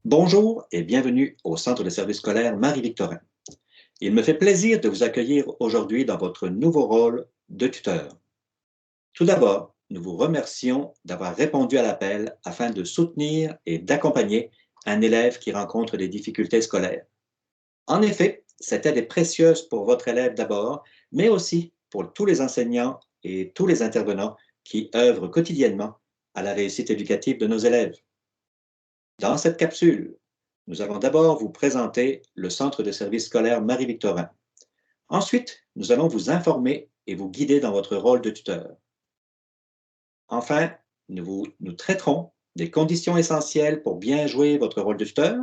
Bonjour et bienvenue au Centre de services scolaires Marie-Victorin. Il me fait plaisir de vous accueillir aujourd'hui dans votre nouveau rôle de tuteur. Tout d'abord, nous vous remercions d'avoir répondu à l'appel afin de soutenir et d'accompagner un élève qui rencontre des difficultés scolaires. En effet, cette aide est précieuse pour votre élève d'abord, mais aussi pour tous les enseignants et tous les intervenants qui œuvrent quotidiennement à la réussite éducative de nos élèves. Dans cette capsule, nous allons d'abord vous présenter le Centre de services scolaires Marie-Victorin. Ensuite, nous allons vous informer et vous guider dans votre rôle de tuteur. Enfin, nous traiterons des conditions essentielles pour bien jouer votre rôle de tuteur,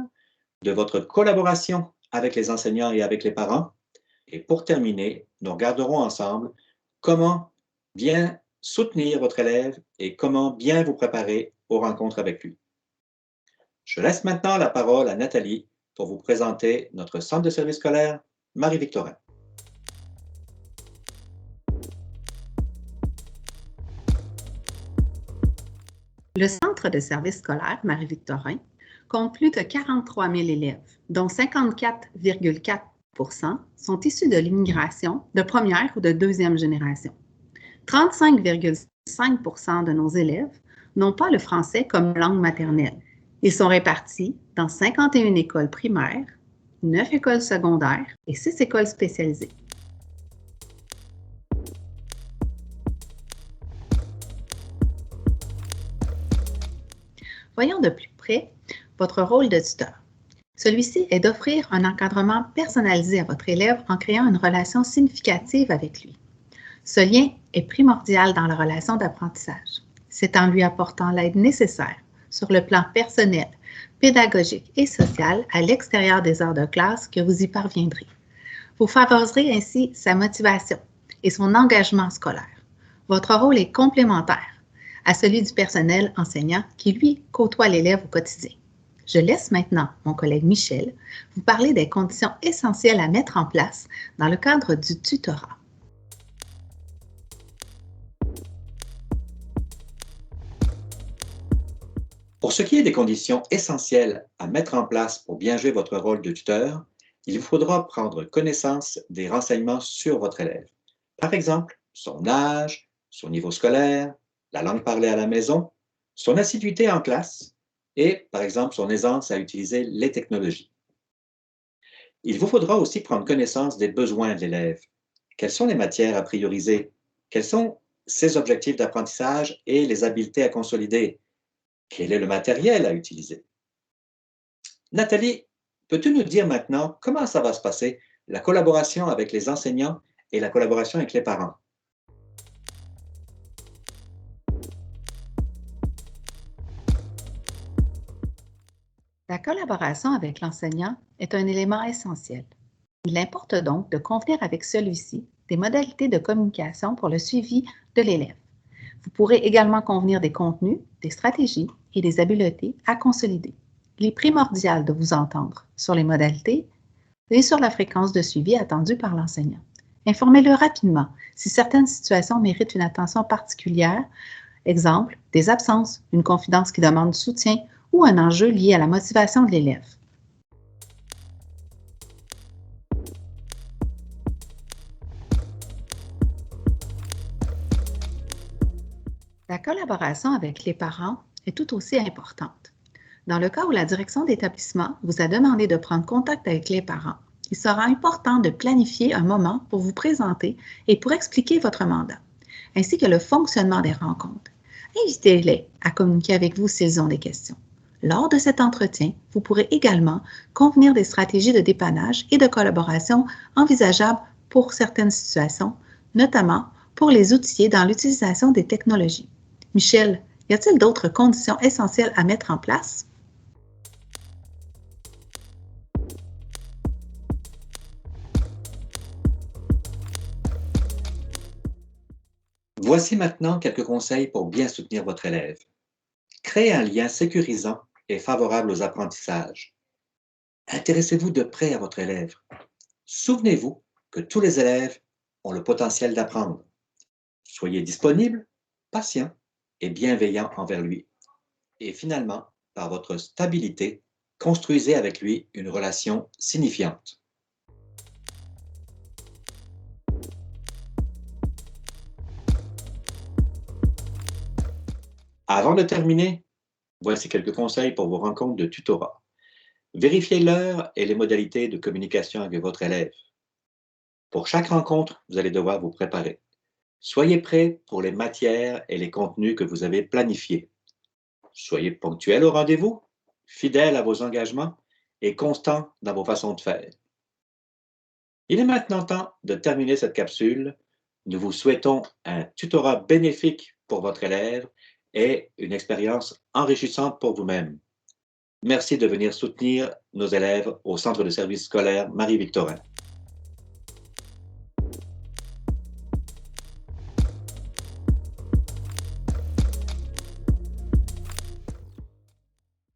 de votre collaboration avec les enseignants et avec les parents. Et pour terminer, nous regarderons ensemble comment bien soutenir votre élève et comment bien vous préparer aux rencontres avec lui. Je laisse maintenant la parole à Nathalie pour vous présenter notre centre de services scolaires Marie-Victorin. Le Centre de services scolaires Marie-Victorin compte plus de 43 000 élèves, dont 54,4 sont issus de l'immigration de première ou de deuxième génération. 35,5 de nos élèves n'ont pas le français comme langue maternelle. Ils sont répartis dans 51 écoles primaires, 9 écoles secondaires et 6 écoles spécialisées. Voyons de plus près votre rôle de tuteur. Celui-ci est d'offrir un encadrement personnalisé à votre élève en créant une relation significative avec lui. Ce lien est primordial dans la relation d'apprentissage. C'est en lui apportant l'aide nécessaire sur le plan personnel, pédagogique et social à l'extérieur des heures de classe que vous y parviendrez. Vous favoriserez ainsi sa motivation et son engagement scolaire. Votre rôle est complémentaire à celui du personnel enseignant qui, lui, côtoie l'élève au quotidien. Je laisse maintenant mon collègue Michel vous parler des conditions essentielles à mettre en place dans le cadre du tutorat. Pour ce qui est des conditions essentielles à mettre en place pour bien jouer votre rôle de tuteur, il vous faudra prendre connaissance des renseignements sur votre élève. Par exemple, son âge, son niveau scolaire, la langue parlée à la maison, son assiduité en classe et, par exemple, son aisance à utiliser les technologies. Il vous faudra aussi prendre connaissance des besoins de l'élève. Quelles sont les matières à prioriser? Quels sont ses objectifs d'apprentissage et les habiletés à consolider? Quel est le matériel à utiliser? Nathalie, peux-tu nous dire maintenant comment ça va se passer, la collaboration avec les enseignants et la collaboration avec les parents? La collaboration avec l'enseignant est un élément essentiel. Il importe donc de convenir avec celui-ci des modalités de communication pour le suivi de l'élève. Vous pourrez également convenir des contenus, des stratégies et des habiletés à consolider. Il est primordial de vous entendre sur les modalités et sur la fréquence de suivi attendue par l'enseignant. Informez-le rapidement si certaines situations méritent une attention particulière, exemple, des absences, une confidence qui demande du soutien ou un enjeu lié à la motivation de l'élève. La collaboration avec les parents est tout aussi importante. Dans le cas où la direction d'établissement vous a demandé de prendre contact avec les parents, il sera important de planifier un moment pour vous présenter et pour expliquer votre mandat, ainsi que le fonctionnement des rencontres. Invitez-les à communiquer avec vous s'ils ont des questions. Lors de cet entretien, vous pourrez également convenir des stratégies de dépannage et de collaboration envisageables pour certaines situations, notamment pour les outiller dans l'utilisation des technologies. Michel, y a-t-il d'autres conditions essentielles à mettre en place? Voici maintenant quelques conseils pour bien soutenir votre élève. Créez un lien sécurisant et favorable aux apprentissages. Intéressez-vous de près à votre élève. Souvenez-vous que tous les élèves ont le potentiel d'apprendre. Soyez disponible, patient et bienveillant envers lui. Et finalement, par votre stabilité, Construisez avec lui une relation signifiante. Avant de terminer, voici quelques conseils pour vos rencontres de tutorat. Vérifiez l'heure et les modalités de communication avec votre élève. Pour chaque rencontre, vous allez devoir vous préparer. Soyez prêt pour les matières et les contenus que vous avez planifiés. Soyez ponctuel au rendez-vous, fidèle à vos engagements et constant dans vos façons de faire. Il est maintenant temps de terminer cette capsule. Nous vous souhaitons un tutorat bénéfique pour votre élève et une expérience enrichissante pour vous-même. Merci de venir soutenir nos élèves au Centre de services scolaires Marie-Victorin.